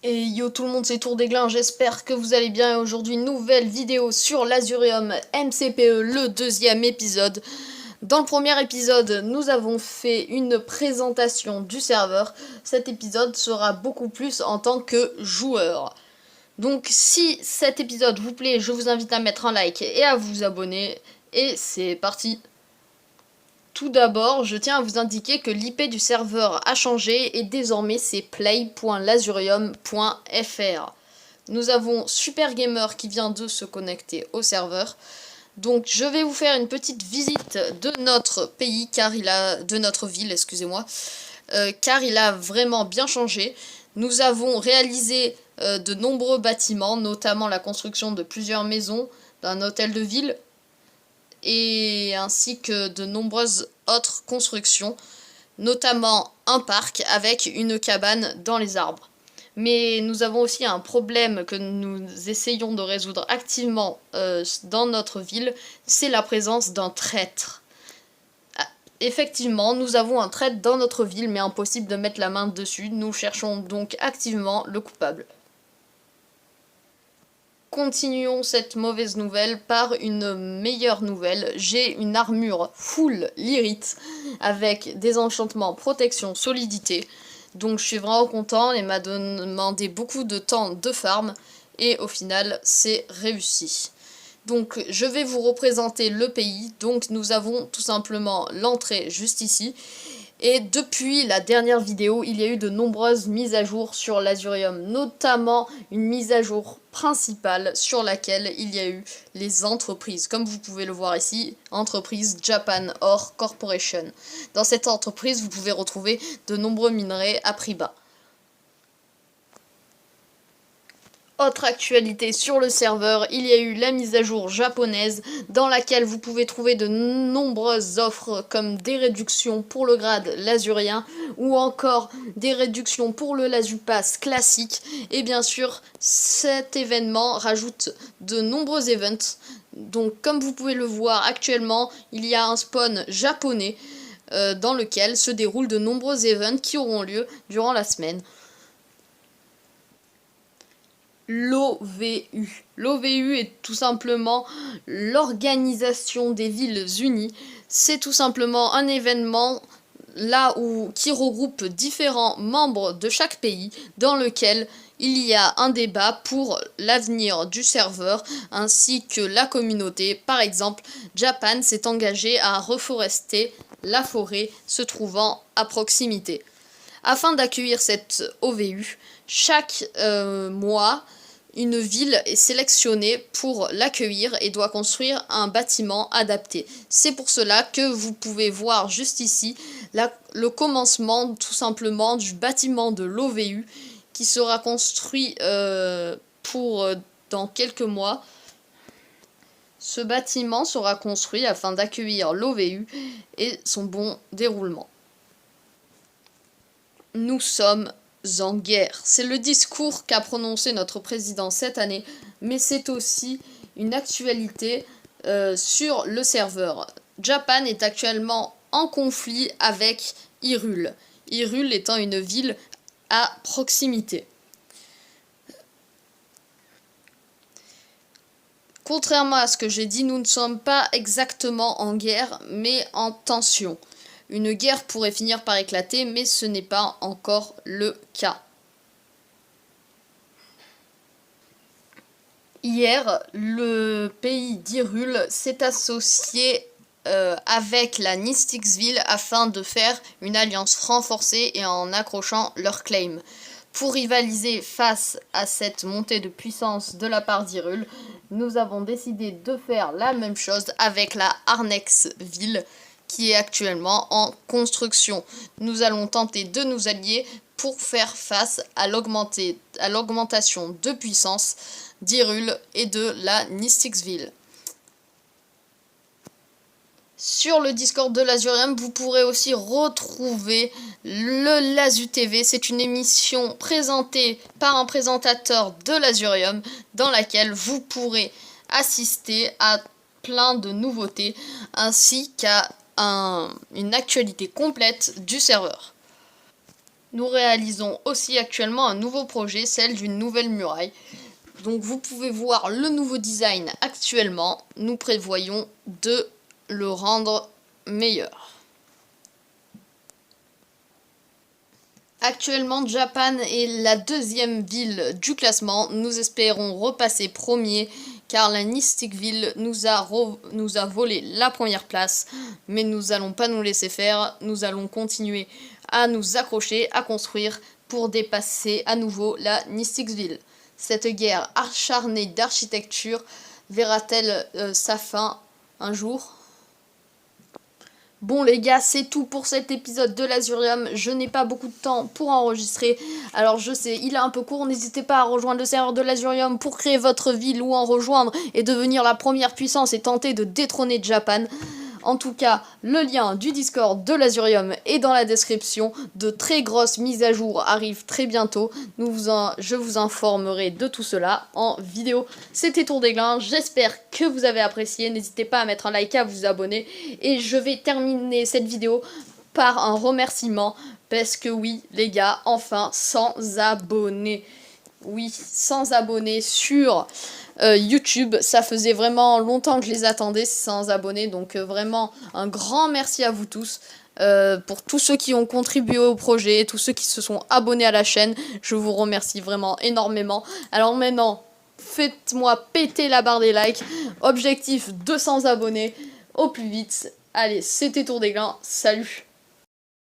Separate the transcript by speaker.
Speaker 1: Et yo tout le monde, c'est Tour des Glins, j'espère que vous allez bien. Aujourd'hui, nouvelle vidéo sur l'Azurium MCPE, le deuxième épisode. Dans le premier épisode, nous avons fait une présentation du serveur. Cet épisode sera beaucoup plus en tant que joueur. Donc si cet épisode vous plaît, je vous invite à mettre un like et à vous abonner. Et c'est parti. Tout d'abord, je tiens à vous indiquer que l'IP du serveur a changé et désormais c'est play.lazurium.fr. Nous avons Super Gamer qui vient de se connecter au serveur. Donc je vais vous faire une petite visite de notre pays, de notre ville, excusez-moi, car il a vraiment bien changé. Nous avons réalisé de nombreux bâtiments, notamment la construction de plusieurs maisons, d'un hôtel de ville, et ainsi que de nombreuses autres constructions, notamment un parc avec une cabane dans les arbres. Mais nous avons aussi un problème que nous essayons de résoudre activement dans notre ville, c'est la présence d'un traître. Effectivement, nous avons un traître dans notre ville, mais impossible de mettre la main dessus. Nous cherchons donc activement le coupable. Continuons cette mauvaise nouvelle par une meilleure nouvelle. J'ai une armure full lyrite avec des enchantements protection solidité. Donc je suis vraiment content, il m'a demandé beaucoup de temps de farm et au final c'est réussi. Donc je vais vous représenter le pays. Donc nous avons tout simplement l'entrée juste ici. Et depuis la dernière vidéo, il y a eu de nombreuses mises à jour sur l'Azurium, notamment une mise à jour principale sur laquelle il y a eu les entreprises. Comme vous pouvez le voir ici, entreprise Japan Ore Corporation. Dans cette entreprise, vous pouvez retrouver de nombreux minerais à prix bas. Autre actualité sur le serveur, il y a eu la mise à jour japonaise dans laquelle vous pouvez trouver de nombreuses offres comme des réductions pour le grade lazurien ou encore des réductions pour le Lazupass classique. Et bien sûr, cet événement rajoute de nombreux events. Donc comme vous pouvez le voir actuellement, il y a un spawn japonais dans lequel se déroulent de nombreux events qui auront lieu durant la semaine. L'OVU. L'OVU est tout simplement l'Organisation des Villes Unies. C'est tout simplement un événement qui regroupe différents membres de chaque pays dans lequel il y a un débat pour l'avenir du serveur ainsi que la communauté. Par exemple, Japan s'est engagé à reforester la forêt se trouvant à proximité. Afin d'accueillir cette OVU, chaque mois, une ville est sélectionnée pour l'accueillir et doit construire un bâtiment adapté. C'est pour cela que vous pouvez voir juste ici le commencement tout simplement du bâtiment de l'OVU qui sera construit dans quelques mois. Ce bâtiment sera construit afin d'accueillir l'OVU et son bon déroulement. Nous sommes en guerre. C'est le discours qu'a prononcé notre président cette année, mais c'est aussi une actualité sur le serveur. Japan est actuellement en conflit avec Hyrule. Hyrule étant une ville à proximité. Contrairement à ce que j'ai dit, nous ne sommes pas exactement en guerre, mais en tension. Une guerre pourrait finir par éclater, mais ce n'est pas encore le cas. Hier, le pays d'Hyrule s'est associé avec la Nystixville afin de faire une alliance renforcée et en accrochant leur claim. Pour rivaliser face à cette montée de puissance de la part d'Hyrule, nous avons décidé de faire la même chose avec la Arnexville, qui est actuellement en construction. Nous allons tenter de nous allier pour faire face à l'augmentation de puissance d'Hyrule et de la Nystixville. Sur le Discord de l'Azurium, vous pourrez aussi retrouver le Lazu TV. C'est une émission présentée par un présentateur de l'Azurium dans laquelle vous pourrez assister à plein de nouveautés ainsi qu'à une actualité complète du serveur. Nous réalisons aussi actuellement un nouveau projet, celle d'une nouvelle muraille. Donc vous pouvez voir le nouveau design actuellement. Nous prévoyons de le rendre meilleur. Actuellement, Japan est la deuxième ville du classement. Nous espérons repasser premier car la Nistikville nous a volé la première place. Mais nous n'allons pas nous laisser faire. Nous allons continuer à nous accrocher, à construire pour dépasser à nouveau la Nistikville. Cette guerre acharnée d'architecture verra-t-elle sa fin un jour ? Bon les gars, c'est tout pour cet épisode de l'Azurium. Je n'ai pas beaucoup de temps pour enregistrer. Alors je sais, il est un peu court. N'hésitez pas à rejoindre le serveur de l'Azurium pour créer votre ville ou en rejoindre et devenir la première puissance et tenter de détrôner Japan. En tout cas, le lien du Discord de l'Azurium est dans la description. De très grosses mises à jour arrivent très bientôt. Je vous informerai de tout cela en vidéo. C'était Tour des Glins, j'espère que vous avez apprécié. N'hésitez pas à mettre un like, à vous abonner. Et je vais terminer cette vidéo par un remerciement. Parce que oui, les gars, enfin, 100 abonnés. Oui, 100 abonnés sur YouTube. Ça faisait vraiment longtemps que je les attendais, ces 100 abonnés. Donc vraiment, un grand merci à vous tous. Pour tous ceux qui ont contribué au projet, tous ceux qui se sont abonnés à la chaîne. Je vous remercie vraiment énormément. Alors maintenant, faites-moi péter la barre des likes. Objectif 200 abonnés au plus vite. Allez, c'était Tour des Glins. Salut!